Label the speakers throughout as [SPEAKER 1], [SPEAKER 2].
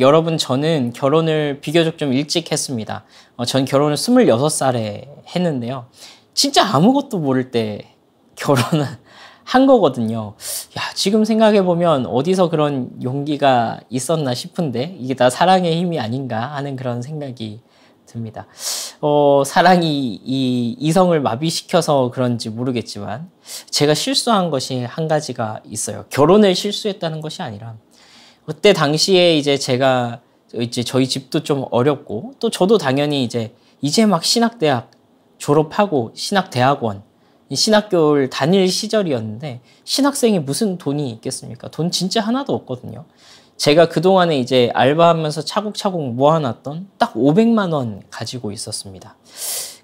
[SPEAKER 1] 여러분, 저는 결혼을 비교적 좀 일찍 했습니다. 전 결혼을 26살에 했는데요. 진짜 아무것도 모를 때 결혼을 한 거거든요. 야, 지금 생각해보면 어디서 그런 용기가 있었나 싶은데 이게 다 사랑의 힘이 아닌가 하는 그런 생각이 듭니다. 사랑이 이 이성을 마비시켜서 그런지 모르겠지만 제가 실수한 것이 한 가지가 있어요. 결혼을 실수했다는 것이 아니라 그때 당시에 이제 제가 이제 저희 집도 좀 어렵고 또 저도 당연히 이제 막 신학대학 졸업하고 신학대학원 신학교를 다닐 시절이었는데 신학생이 무슨 돈이 있겠습니까? 돈 진짜 하나도 없거든요. 제가 그동안에 이제 알바하면서 차곡차곡 모아놨던 딱 500만 원 가지고 있었습니다.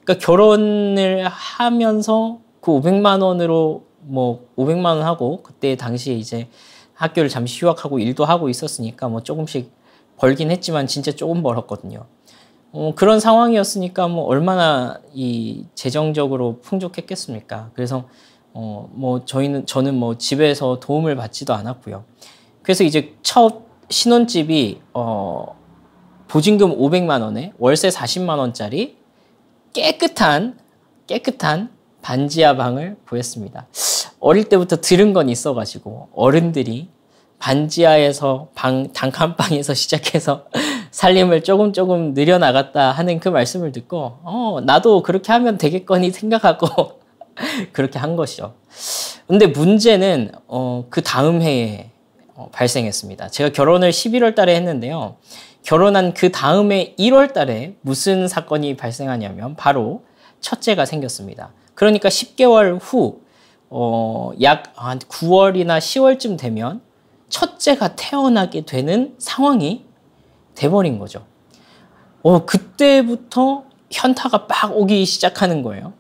[SPEAKER 1] 그러니까 결혼을 하면서 그 500만 원으로 뭐 500만 원 하고 그때 당시에 이제 학교를 잠시 휴학하고 일도 하고 있었으니까 뭐 조금씩 벌긴 했지만 진짜 조금 벌었거든요. 그런 상황이었으니까 뭐 얼마나 이 재정적으로 풍족했겠습니까? 그래서 저는 뭐 집에서 도움을 받지도 않았고요. 그래서 이제 첫 신혼집이 보증금 500만 원에 월세 40만 원짜리 깨끗한 반지하 방을 구했습니다. 어릴 때부터 들은 건 있어가지고 어른들이 반지하에서 단칸방에서 시작해서 살림을 조금 늘려나갔다 하는 그 말씀을 듣고 나도 그렇게 하면 되겠거니 생각하고 그렇게 한 것이죠. 근데 문제는 그 다음 해에 발생했습니다. 제가 결혼을 11월 달에 했는데요. 결혼한 그 다음에 1월 달에 무슨 사건이 발생하냐면 바로 첫째가 생겼습니다. 그러니까 10개월 후 약 한 9월이나 10월쯤 되면 첫째가 태어나게 되는 상황이 돼버린 거죠. 그때부터 현타가 빡 오기 시작하는 거예요.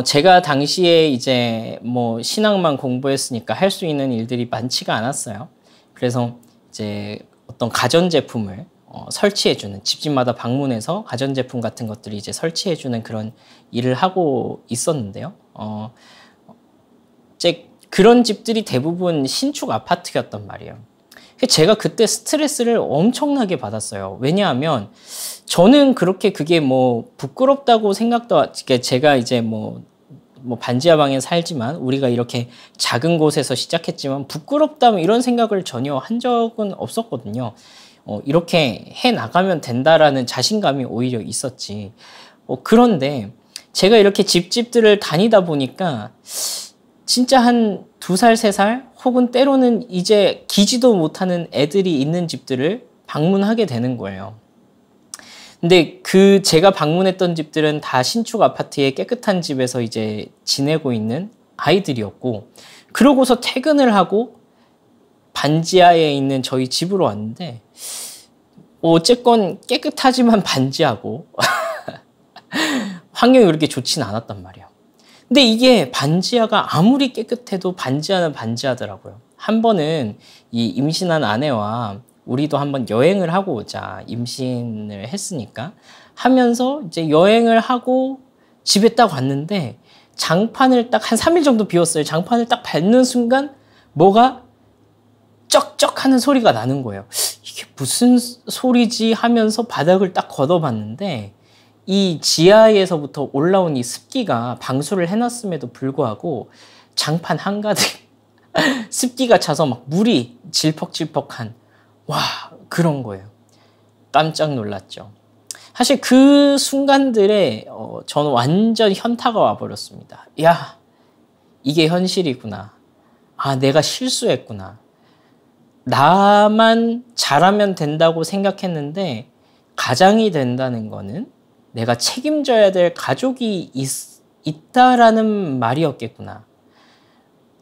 [SPEAKER 1] 제가 당시에 이제 뭐 신학만 공부했으니까 할 수 있는 일들이 많지가 않았어요. 그래서 이제 어떤 가전제품을 설치해주는, 집집마다 방문해서 가전제품 같은 것들을 이제 설치해주는 그런 일을 하고 있었는데요. 그런 집들이 대부분 신축 아파트였단 말이에요. 제가 그때 스트레스를 엄청나게 받았어요. 왜냐하면 저는 그렇게 그게 뭐 부끄럽다고 생각도, 제가 이제 뭐 반지하 방에 살지만 우리가 이렇게 작은 곳에서 시작했지만 부끄럽다 이런 생각을 전혀 한 적은 없었거든요. 이렇게 해 나가면 된다라는 자신감이 오히려 있었지. 그런데 제가 이렇게 집들을 다니다 보니까 진짜 한 2살, 3살 혹은 때로는 이제 기지도 못하는 애들이 있는 집들을 방문하게 되는 거예요. 근데 제가 방문했던 집들은 다 신축 아파트의 깨끗한 집에서 이제 지내고 있는 아이들이었고, 그러고서 퇴근을 하고 반지하에 있는 저희 집으로 왔는데, 어쨌건 깨끗하지만 반지하고, 환경이 그렇게 좋지는 않았단 말이에요. 근데 이게 반지하가 아무리 깨끗해도 반지하는 반지하더라고요. 한 번은 이 임신한 아내와 우리도 한번 여행을 하고 오자, 임신을 했으니까 하면서 이제 여행을 하고 집에 딱 왔는데 장판을 딱 한 3일 정도 비웠어요. 장판을 딱 밟는 순간 뭐가 쩍쩍 하는 소리가 나는 거예요. 이게 무슨 소리지 하면서 바닥을 딱 걷어봤는데 이 지하에서부터 올라온 이 습기가 방수를 해놨음에도 불구하고 장판 한가득 습기가 차서 막 물이 질퍽질퍽한, 와, 그런 거예요. 깜짝 놀랐죠. 사실 그 순간들에 저는 완전 현타가 와버렸습니다. 야, 이게 현실이구나. 아, 내가 실수했구나. 나만 잘하면 된다고 생각했는데 가장이 된다는 거는 내가 책임져야 될 가족이 있다라는 말이었겠구나.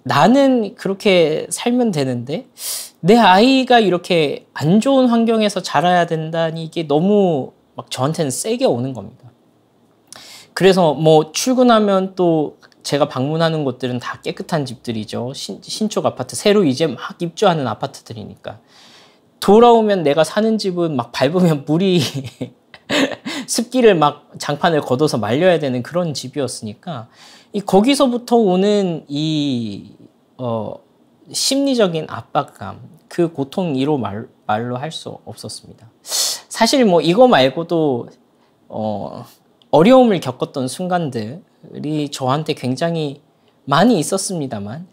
[SPEAKER 1] 나는 그렇게 살면 되는데 내 아이가 이렇게 안 좋은 환경에서 자라야 된다니 이게 너무 막 저한테는 세게 오는 겁니다. 그래서 뭐 출근하면 또 제가 방문하는 곳들은 다 깨끗한 집들이죠. 신축 아파트, 새로 이제 막 입주하는 아파트들이니까. 돌아오면 내가 사는 집은 막 밟으면 물이 습기를 막 장판을 걷어서 말려야 되는 그런 집이었으니까 거기서부터 오는 심리적인 압박감, 그 고통 이로 말로 할 수 없었습니다. 사실 뭐 이거 말고도 어려움을 겪었던 순간들이 저한테 굉장히 많이 있었습니다만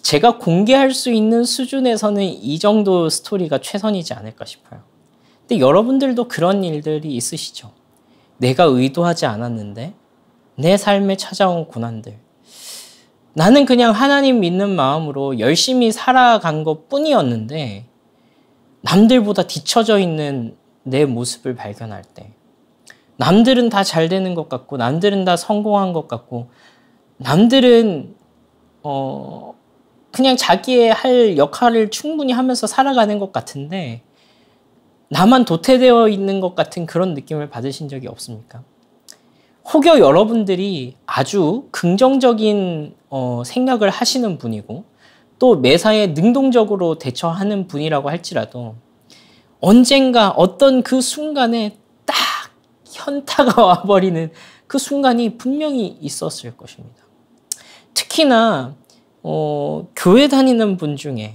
[SPEAKER 1] 제가 공개할 수 있는 수준에서는 이 정도 스토리가 최선이지 않을까 싶어요. 근데 여러분들도 그런 일들이 있으시죠? 내가 의도하지 않았는데 내 삶에 찾아온 고난들. 나는 그냥 하나님 믿는 마음으로 열심히 살아간 것 뿐이었는데 남들보다 뒤처져 있는 내 모습을 발견할 때 남들은 다 잘 되는 것 같고 남들은 다 성공한 것 같고 남들은 그냥 자기의 할 역할을 충분히 하면서 살아가는 것 같은데 나만 도태되어 있는 것 같은 그런 느낌을 받으신 적이 없습니까? 혹여 여러분들이 아주 긍정적인 생각을 하시는 분이고 또 매사에 능동적으로 대처하는 분이라고 할지라도 언젠가 어떤 그 순간에 딱 현타가 와버리는 그 순간이 분명히 있었을 것입니다. 특히나 교회 다니는 분 중에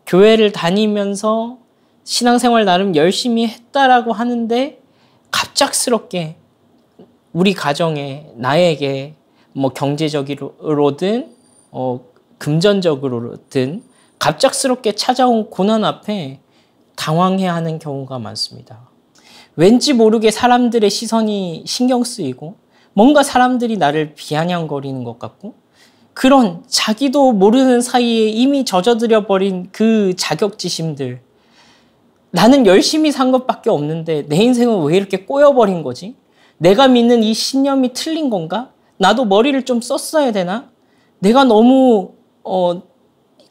[SPEAKER 1] 교회를 다니면서 신앙생활 나름 열심히 했다라고 하는데 갑작스럽게 우리 가정에 나에게 뭐 경제적으로든 금전적으로든 갑작스럽게 찾아온 고난 앞에 당황해하는 경우가 많습니다. 왠지 모르게 사람들의 시선이 신경 쓰이고 뭔가 사람들이 나를 비아냥거리는 것 같고 그런 자기도 모르는 사이에 이미 젖어들어 버린 그 자격지심들. 나는 열심히 산 것밖에 없는데 내 인생은 왜 이렇게 꼬여버린 거지? 내가 믿는 이 신념이 틀린 건가? 나도 머리를 좀 썼어야 되나? 내가 너무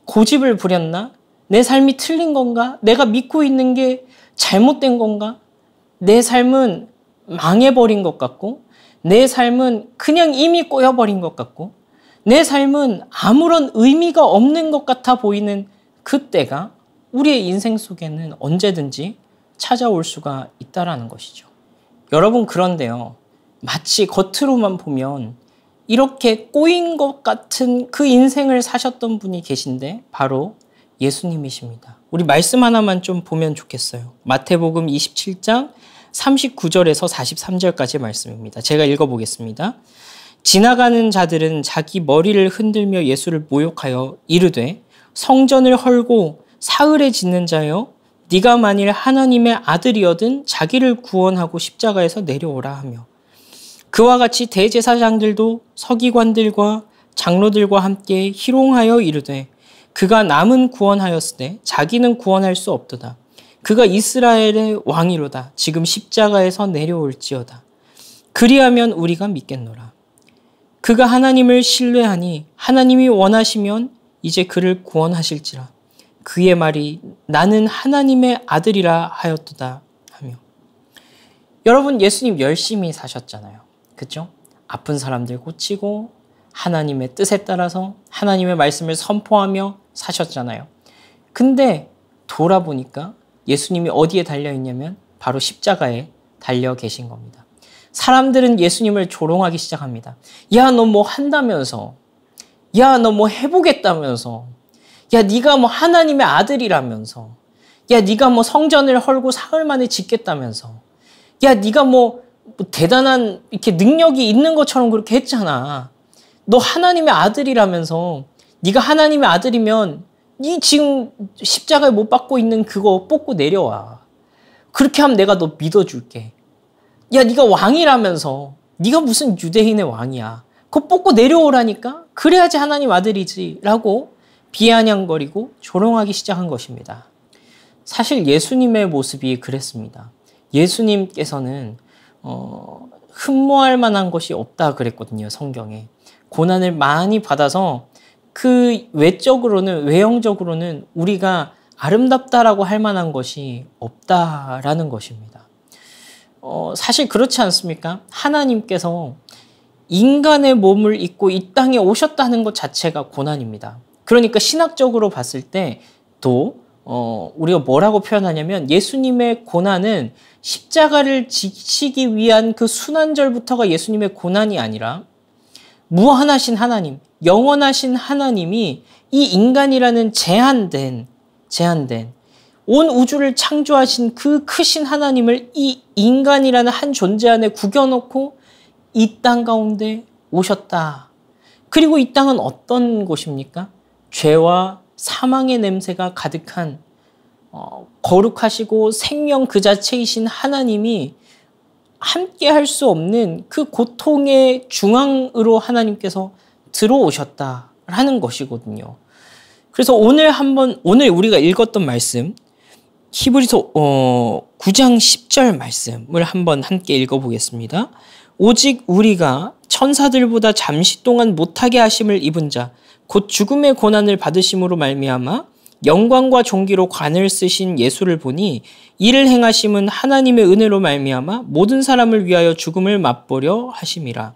[SPEAKER 1] 고집을 부렸나? 내 삶이 틀린 건가? 내가 믿고 있는 게 잘못된 건가? 내 삶은 망해버린 것 같고 내 삶은 그냥 이미 꼬여버린 것 같고 내 삶은 아무런 의미가 없는 것 같아 보이는 그때가 우리의 인생 속에는 언제든지 찾아올 수가 있다는 것이죠. 여러분 그런데요. 마치 겉으로만 보면 이렇게 꼬인 것 같은 그 인생을 사셨던 분이 계신데 바로 예수님이십니다. 우리 말씀 하나만 좀 보면 좋겠어요. 마태복음 27장 39절에서 43절까지 말씀입니다. 제가 읽어보겠습니다. 지나가는 자들은 자기 머리를 흔들며 예수를 모욕하여 이르되 성전을 헐고 사흘에 짓는 자여 네가 만일 하나님의 아들이어든 자기를 구원하고 십자가에서 내려오라 하며 그와 같이 대제사장들도 서기관들과 장로들과 함께 희롱하여 이르되 그가 남은 구원하였으되 자기는 구원할 수 없도다. 그가 이스라엘의 왕이로다. 지금 십자가에서 내려올지어다. 그리하면 우리가 믿겠노라. 그가 하나님을 신뢰하니 하나님이 원하시면 이제 그를 구원하실지라. 그의 말이 나는 하나님의 아들이라 하였도다 하며. 여러분 예수님 열심히 사셨잖아요. 그렇죠? 아픈 사람들 고치고 하나님의 뜻에 따라서 하나님의 말씀을 선포하며 사셨잖아요. 근데 돌아보니까 예수님이 어디에 달려있냐면 바로 십자가에 달려 계신 겁니다. 사람들은 예수님을 조롱하기 시작합니다. 야, 너 뭐 한다면서. 야, 너 뭐 해보겠다면서. 야, 네가 뭐 하나님의 아들이라면서. 야, 네가 뭐 성전을 헐고 사흘 만에 짓겠다면서. 야, 네가 뭐 대단한 이렇게 능력이 있는 것처럼 그렇게 했잖아. 너 하나님의 아들이라면서. 네가 하나님의 아들이면 네 지금 십자가에 못 박고 있는 그거 뽑고 내려와. 그렇게 하면 내가 너 믿어줄게. 야, 네가 왕이라면서. 네가 무슨 유대인의 왕이야. 그거 뽑고 내려오라니까. 그래야지 하나님 아들이지. 라고 비아냥거리고 조롱하기 시작한 것입니다. 사실 예수님의 모습이 그랬습니다. 예수님께서는 흠모할 만한 것이 없다 그랬거든요. 성경에. 고난을 많이 받아서 그 외형적으로는 우리가 아름답다라고 할 만한 것이 없다라는 것입니다. 사실 그렇지 않습니까? 하나님께서 인간의 몸을 입고 이 땅에 오셨다는 것 자체가 고난입니다. 그러니까 신학적으로 봤을 때 또 우리가 뭐라고 표현하냐면 예수님의 고난은 십자가를 지시기 위한 그 순환절부터가 예수님의 고난이 아니라 무한하신 하나님, 영원하신 하나님이 이 인간이라는 제한된 온 우주를 창조하신 그 크신 하나님을 이 인간이라는 한 존재 안에 구겨놓고 이 땅 가운데 오셨다. 그리고 이 땅은 어떤 곳입니까? 죄와 사망의 냄새가 가득한 거룩하시고 생명 그 자체이신 하나님이 함께 할 수 없는 그 고통의 중앙으로 하나님께서 들어오셨다라는 것이거든요. 그래서 오늘 우리가 읽었던 말씀, 히브리서 9장 10절 말씀을 한번 함께 읽어보겠습니다. 오직 우리가 천사들보다 잠시 동안 못하게 하심을 입은 자, 곧 죽음의 고난을 받으심으로 말미암아 영광과 존귀로 관을 쓰신 예수를 보니 이를 행하심은 하나님의 은혜로 말미암아 모든 사람을 위하여 죽음을 맛보려 하심이라.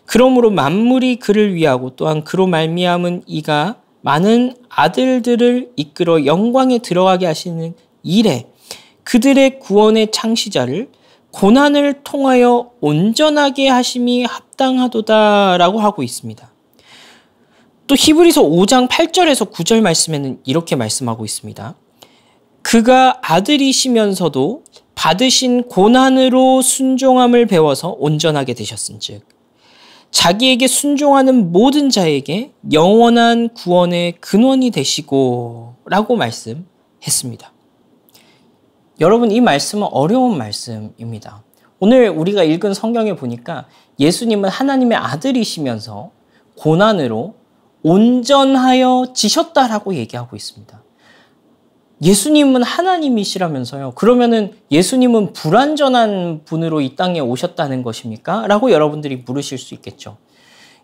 [SPEAKER 1] 그러므로 만물이 그를 위하고 또한 그로 말미암은 이가 많은 아들들을 이끌어 영광에 들어가게 하시는 이래 그들의 구원의 창시자를 고난을 통하여 온전하게 하심이 합당하도다라고 하고 있습니다. 또 히브리서 5장 8절에서 9절 말씀에는 이렇게 말씀하고 있습니다. 그가 아들이시면서도 받으신 고난으로 순종함을 배워서 온전하게 되셨은즉 자기에게 순종하는 모든 자에게 영원한 구원의 근원이 되시고 라고 말씀했습니다. 여러분, 이 말씀은 어려운 말씀입니다. 오늘 우리가 읽은 성경에 보니까 예수님은 하나님의 아들이시면서 고난으로 온전하여 지셨다라고 얘기하고 있습니다. 예수님은 하나님이시라면서요. 그러면은 예수님은 불완전한 분으로 이 땅에 오셨다는 것입니까? 라고 여러분들이 물으실 수 있겠죠.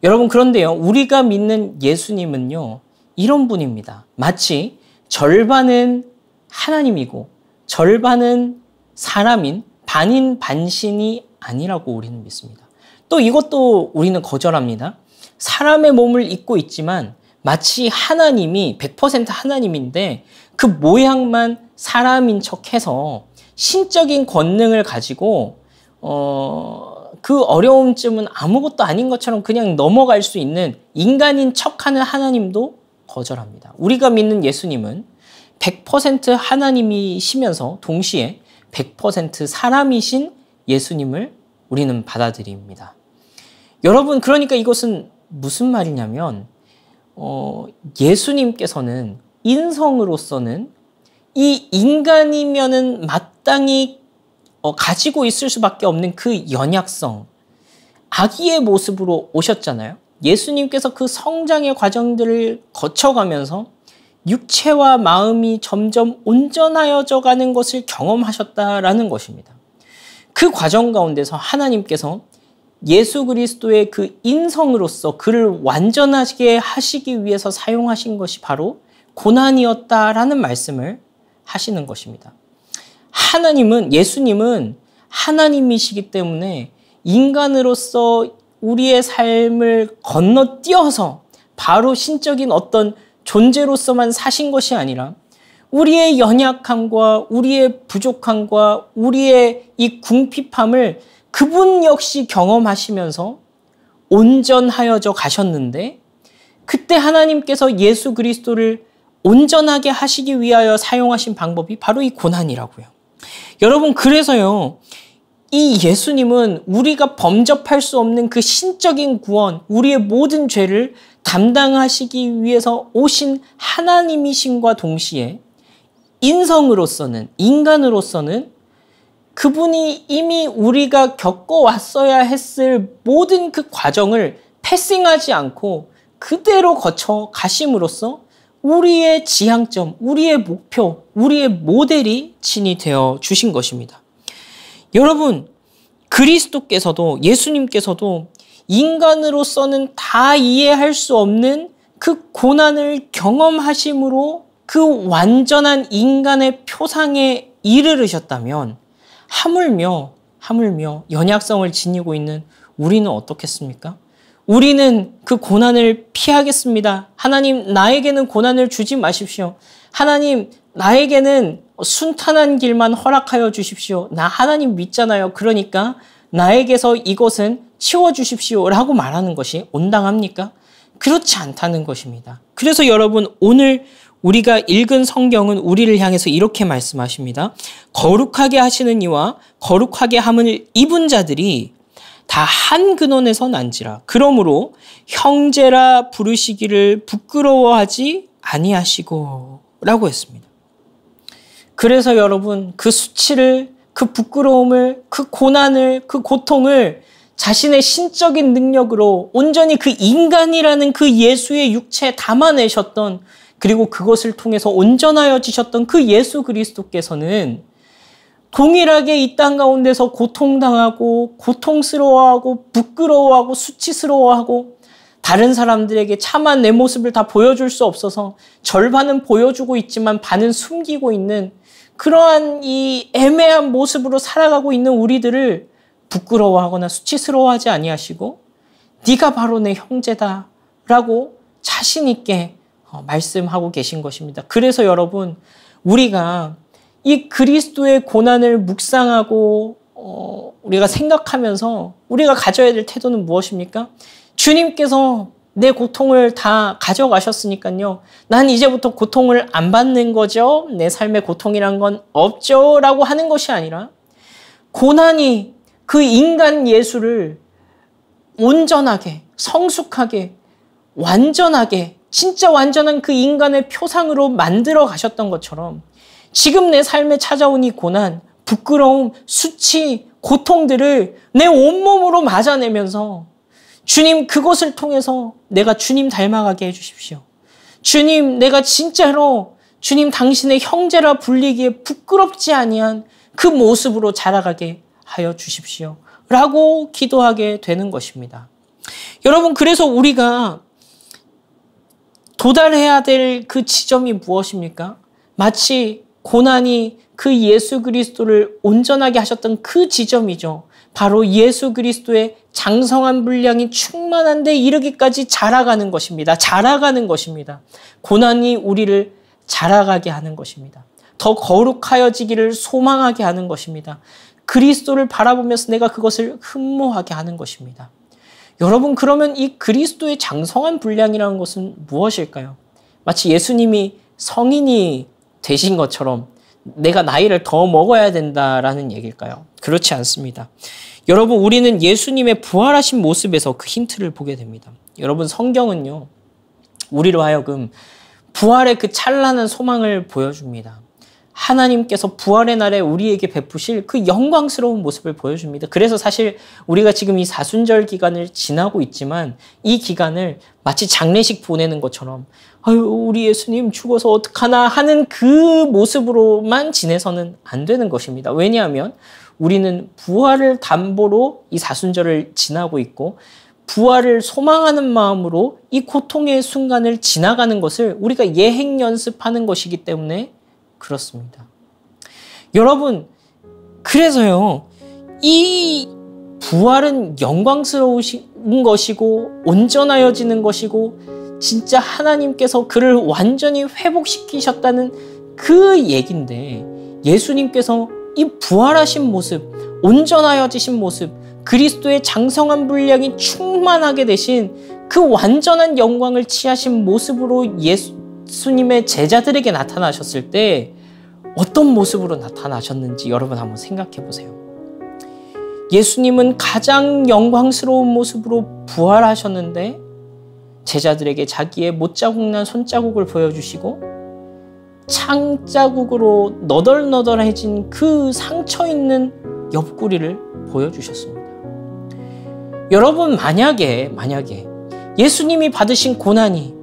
[SPEAKER 1] 여러분, 그런데요, 우리가 믿는 예수님은요, 이런 분입니다. 마치 절반은 하나님이고 절반은 사람인 반인 반신이 아니라고 우리는 믿습니다. 또 이것도 우리는 거절합니다. 사람의 몸을 입고 있지만 마치 하나님이 100% 하나님인데 그 모양만 사람인 척해서 신적인 권능을 가지고 그 어려움쯤은 아무것도 아닌 것처럼 그냥 넘어갈 수 있는 인간인 척하는 하나님도 거절합니다. 우리가 믿는 예수님은 100% 하나님이시면서 동시에 100% 사람이신 예수님을 우리는 받아들입니다. 여러분, 그러니까 이것은 무슨 말이냐면 예수님께서는 인성으로서는 이 인간이면은 마땅히 가지고 있을 수밖에 없는 그 연약성, 아기의 모습으로 오셨잖아요. 예수님께서 그 성장의 과정들을 거쳐가면서 육체와 마음이 점점 온전하여져 가는 것을 경험하셨다라는 것입니다. 그 과정 가운데서 하나님께서 예수 그리스도의 그 인성으로서 그를 완전하게 하시기 위해서 사용하신 것이 바로 고난이었다라는 말씀을 하시는 것입니다. 예수님은 하나님이시기 때문에 인간으로서 우리의 삶을 건너뛰어서 바로 신적인 어떤 존재로서만 사신 것이 아니라 우리의 연약함과 우리의 부족함과 우리의 이 궁핍함을 그분 역시 경험하시면서 온전하여져 가셨는데 그때 하나님께서 예수 그리스도를 온전하게 하시기 위하여 사용하신 방법이 바로 이 고난이라고요. 여러분, 그래서요, 이 예수님은 우리가 범접할 수 없는 그 신적인 구원, 우리의 모든 죄를 담당하시기 위해서 오신 하나님이신과 동시에 인성으로서는, 인간으로서는 그분이 이미 우리가 겪어왔어야 했을 모든 그 과정을 패싱하지 않고 그대로 거쳐 가심으로써 우리의 지향점, 우리의 목표, 우리의 모델이 진이 되어 주신 것입니다. 여러분, 그리스도께서도, 예수님께서도 인간으로서는 다 이해할 수 없는 그 고난을 경험하심으로 그 완전한 인간의 표상에 이르르셨다면 하물며 연약성을 지니고 있는 우리는 어떻겠습니까? 우리는 그 고난을 피하겠습니다. 하나님, 나에게는 고난을 주지 마십시오. 하나님, 나에게는 순탄한 길만 허락하여 주십시오. 나 하나님 믿잖아요. 그러니까 나에게서 이것은 치워주십시오 라고 말하는 것이 온당합니까? 그렇지 않다는 것입니다. 그래서 여러분, 오늘 우리가 읽은 성경은 우리를 향해서 이렇게 말씀하십니다. 거룩하게 하시는 이와 거룩하게 함을 입은 자들이 다 한 근원에서 난지라. 그러므로 형제라 부르시기를 부끄러워하지 아니하시고 라고 했습니다. 그래서 여러분, 그 수치를, 그 부끄러움을, 그 고난을, 그 고통을 자신의 신적인 능력으로 온전히 그 인간이라는 그 예수의 육체에 담아내셨던, 그리고 그것을 통해서 온전하여지셨던 그 예수 그리스도께서는 동일하게 이 땅 가운데서 고통당하고 고통스러워하고 부끄러워하고 수치스러워하고 다른 사람들에게 참한 내 모습을 다 보여줄 수 없어서 절반은 보여주고 있지만 반은 숨기고 있는 그러한 이 애매한 모습으로 살아가고 있는 우리들을 부끄러워하거나 수치스러워하지 아니하시고 네가 바로 내 형제다 라고 자신 있게 말씀하고 계신 것입니다. 그래서 여러분, 우리가 이 그리스도의 고난을 묵상하고 우리가 생각하면서 우리가 가져야 될 태도는 무엇입니까? 주님께서 내 고통을 다 가져가셨으니까요. 난 이제부터 고통을 안 받는 거죠. 내 삶에 고통이란 건 없죠. 라고 하는 것이 아니라 고난이 그 인간 예수를 온전하게, 성숙하게, 완전하게, 진짜 완전한 그 인간의 표상으로 만들어 가셨던 것처럼 지금 내 삶에 찾아온 이 고난, 부끄러움, 수치, 고통들을 내 온몸으로 맞아내면서 주님, 그것을 통해서 내가 주님 닮아가게 해주십시오. 주님, 내가 진짜로 주님 당신의 형제라 불리기에 부끄럽지 아니한 그 모습으로 자라가게 하여 주십시오. 라고 기도하게 되는 것입니다. 여러분, 그래서 우리가 도달해야 될 그 지점이 무엇입니까? 마치 고난이 그 예수 그리스도를 온전하게 하셨던 그 지점이죠. 바로 예수 그리스도의 장성한 분량이 충만한 데 이르기까지 자라가는 것입니다. 자라가는 것입니다. 고난이 우리를 자라가게 하는 것입니다. 더 거룩하여지기를 소망하게 하는 것입니다. 그리스도를 바라보면서 내가 그것을 흠모하게 하는 것입니다. 여러분, 그러면 이 그리스도의 장성한 분량이라는 것은 무엇일까요? 마치 예수님이 성인이 되신 것처럼 내가 나이를 더 먹어야 된다라는 얘기일까요? 그렇지 않습니다. 여러분, 우리는 예수님의 부활하신 모습에서 그 힌트를 보게 됩니다. 여러분, 성경은요, 우리로 하여금 부활의 그 찬란한 소망을 보여줍니다. 하나님께서 부활의 날에 우리에게 베푸실 그 영광스러운 모습을 보여줍니다. 그래서 사실 우리가 지금 이 사순절 기간을 지나고 있지만 이 기간을 마치 장례식 보내는 것처럼 아유, 우리 예수님 죽어서 어떡하나 하는 그 모습으로만 지내서는 안 되는 것입니다. 왜냐하면 우리는 부활을 담보로 이 사순절을 지나고 있고 부활을 소망하는 마음으로 이 고통의 순간을 지나가는 것을 우리가 예행 연습하는 것이기 때문에 그렇습니다. 여러분, 그래서요, 이 부활은 영광스러운 것이고 온전하여지는 것이고 진짜 하나님께서 그를 완전히 회복시키셨다는 그 얘기인데 예수님께서 이 부활하신 모습, 온전하여지신 모습, 그리스도의 장성한 분량이 충만하게 되신 그 완전한 영광을 취하신 모습으로 예수님의 제자들에게 나타나셨을 때 어떤 모습으로 나타나셨는지 여러분 한번 생각해 보세요. 예수님은 가장 영광스러운 모습으로 부활하셨는데 제자들에게 자기의 못자국난 손자국을 보여주시고 창자국으로 너덜너덜해진 그 상처 있는 옆구리를 보여주셨습니다. 여러분, 만약에 예수님이 받으신 고난이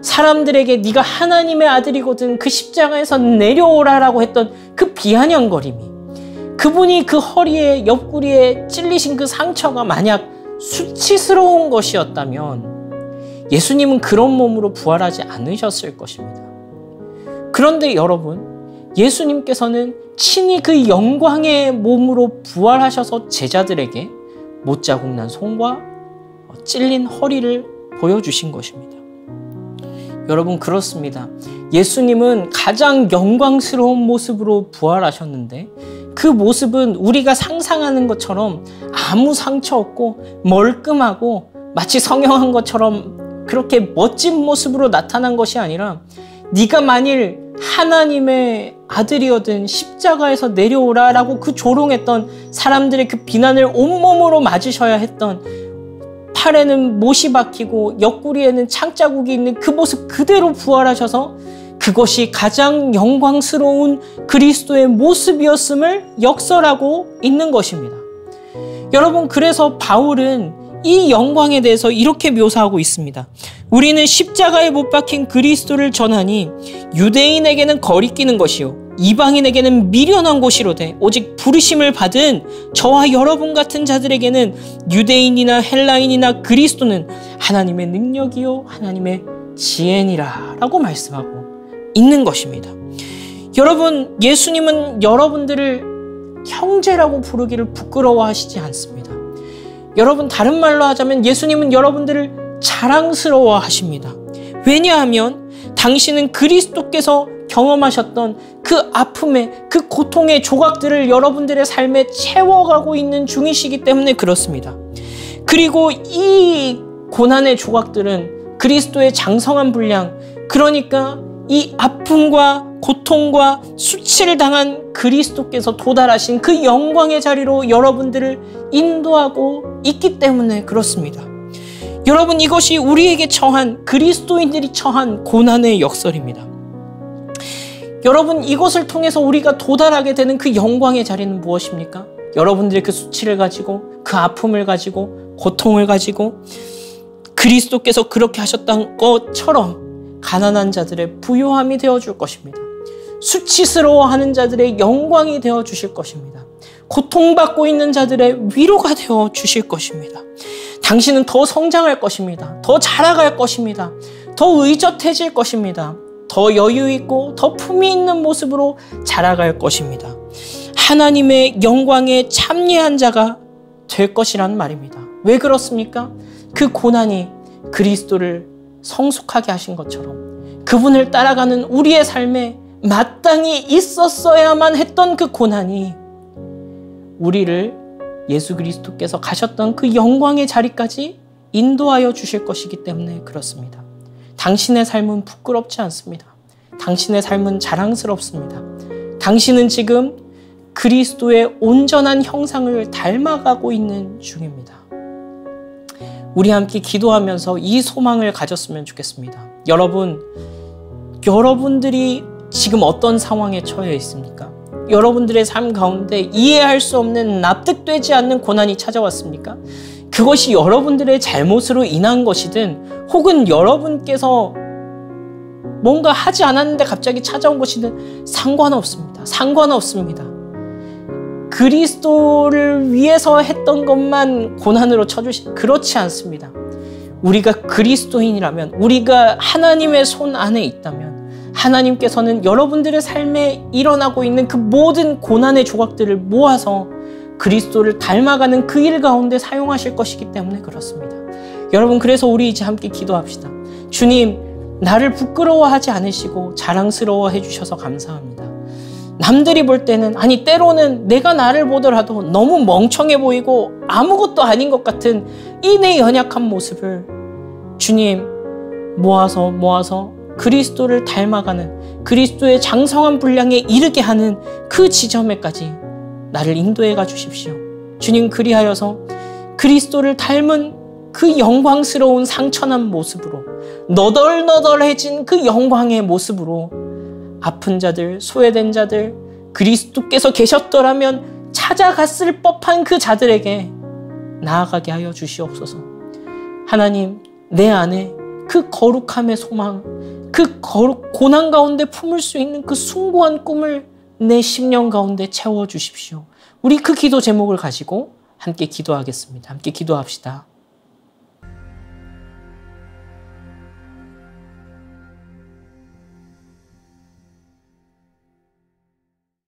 [SPEAKER 1] 사람들에게 네가 하나님의 아들이거든 그 십자가에서 내려오라라고 했던 그 비아냥거림이 그분이 그 허리에 옆구리에 찔리신 그 상처가 만약 수치스러운 것이었다면 예수님은 그런 몸으로 부활하지 않으셨을 것입니다. 그런데 여러분, 예수님께서는 친히 그 영광의 몸으로 부활하셔서 제자들에게 못자국난 손과 찔린 허리를 보여주신 것입니다. 여러분, 그렇습니다. 예수님은 가장 영광스러운 모습으로 부활하셨는데 그 모습은 우리가 상상하는 것처럼 아무 상처 없고 멀끔하고 마치 성형한 것처럼 그렇게 멋진 모습으로 나타난 것이 아니라 네가 만일 하나님의 아들이거든 십자가에서 내려오라라고 그 조롱했던 사람들의 그 비난을 온몸으로 맞으셔야 했던, 팔에는 못이 박히고 옆구리에는 창자국이 있는 그 모습 그대로 부활하셔서 그것이 가장 영광스러운 그리스도의 모습이었음을 역설하고 있는 것입니다. 여러분, 그래서 바울은 이 영광에 대해서 이렇게 묘사하고 있습니다. 우리는 십자가에 못 박힌 그리스도를 전하니 유대인에게는 거리끼는 것이요 이방인에게는 미련한 것이로되 오직 부르심을 받은 저와 여러분 같은 자들에게는 유대인이나 헬라인이나 그리스도는 하나님의 능력이요 하나님의 지혜니라 라고 말씀하고 있는 것입니다. 여러분, 예수님은 여러분들을 형제라고 부르기를 부끄러워하시지 않습니다. 여러분, 다른 말로 하자면 예수님은 여러분들을 자랑스러워 하십니다. 왜냐하면 당신은 그리스도께서 경험하셨던 그 아픔의, 그 고통의 조각들을 여러분들의 삶에 채워가고 있는 중이시기 때문에 그렇습니다. 그리고 이 고난의 조각들은 그리스도의 장성한 분량, 그러니까 이 아픔과 고통과 수치를 당한 그리스도께서 도달하신 그 영광의 자리로 여러분들을 인도하고 있기 때문에 그렇습니다. 여러분, 이것이 우리에게 처한, 그리스도인들이 처한 고난의 역설입니다. 여러분, 이것을 통해서 우리가 도달하게 되는 그 영광의 자리는 무엇입니까? 여러분들의 그 수치를 가지고, 그 아픔을 가지고, 고통을 가지고 그리스도께서 그렇게 하셨던 것처럼 가난한 자들의 부요함이 되어줄 것입니다. 수치스러워하는 자들의 영광이 되어주실 것입니다. 고통받고 있는 자들의 위로가 되어주실 것입니다. 당신은 더 성장할 것입니다. 더 자라갈 것입니다. 더 의젓해질 것입니다. 더 여유 있고 더 품위 있는 모습으로 자라갈 것입니다. 하나님의 영광에 참여한 자가 될 것이란 말입니다. 왜 그렇습니까? 그 고난이 그리스도를 성숙하게 하신 것처럼 그분을 따라가는 우리의 삶에 마땅히 있었어야만 했던 그 고난이 우리를 예수 그리스도께서 가셨던 그 영광의 자리까지 인도하여 주실 것이기 때문에 그렇습니다. 당신의 삶은 부끄럽지 않습니다. 당신의 삶은 자랑스럽습니다. 당신은 지금 그리스도의 온전한 형상을 닮아가고 있는 중입니다. 우리 함께 기도하면서 이 소망을 가졌으면 좋겠습니다. 여러분들이 지금 어떤 상황에 처해 있습니까? 여러분들의 삶 가운데 이해할 수 없는, 납득되지 않는 고난이 찾아왔습니까? 그것이 여러분들의 잘못으로 인한 것이든 혹은 여러분께서 뭔가 하지 않았는데 갑자기 찾아온 것이든 상관없습니다. 상관없습니다. 그리스도를 위해서 했던 것만 고난으로 그렇지 않습니다. 우리가 그리스도인이라면, 우리가 하나님의 손 안에 있다면 하나님께서는 여러분들의 삶에 일어나고 있는 그 모든 고난의 조각들을 모아서 그리스도를 닮아가는 그 일 가운데 사용하실 것이기 때문에 그렇습니다. 여러분, 그래서 우리 이제 함께 기도합시다. 주님, 나를 부끄러워하지 않으시고 자랑스러워해 주셔서 감사합니다. 남들이 볼 때는, 아니 때로는 내가 나를 보더라도 너무 멍청해 보이고 아무것도 아닌 것 같은 이 내 연약한 모습을 주님 모아서 그리스도를 닮아가는, 그리스도의 장성한 분량에 이르게 하는 그 지점에까지 나를 인도해 가 주십시오. 주님, 그리하여서 그리스도를 닮은 그 영광스러운 상천한 모습으로, 너덜너덜해진 그 영광의 모습으로 아픈 자들, 소외된 자들, 그리스도께서 계셨더라면 찾아갔을 법한 그 자들에게 나아가게 하여 주시옵소서. 하나님, 내 안에 그 거룩함의 소망, 그 고난 가운데 품을 수 있는 그 숭고한 꿈을 내 심령 가운데 채워주십시오. 우리 그 기도 제목을 가지고 함께 기도하겠습니다. 함께 기도합시다.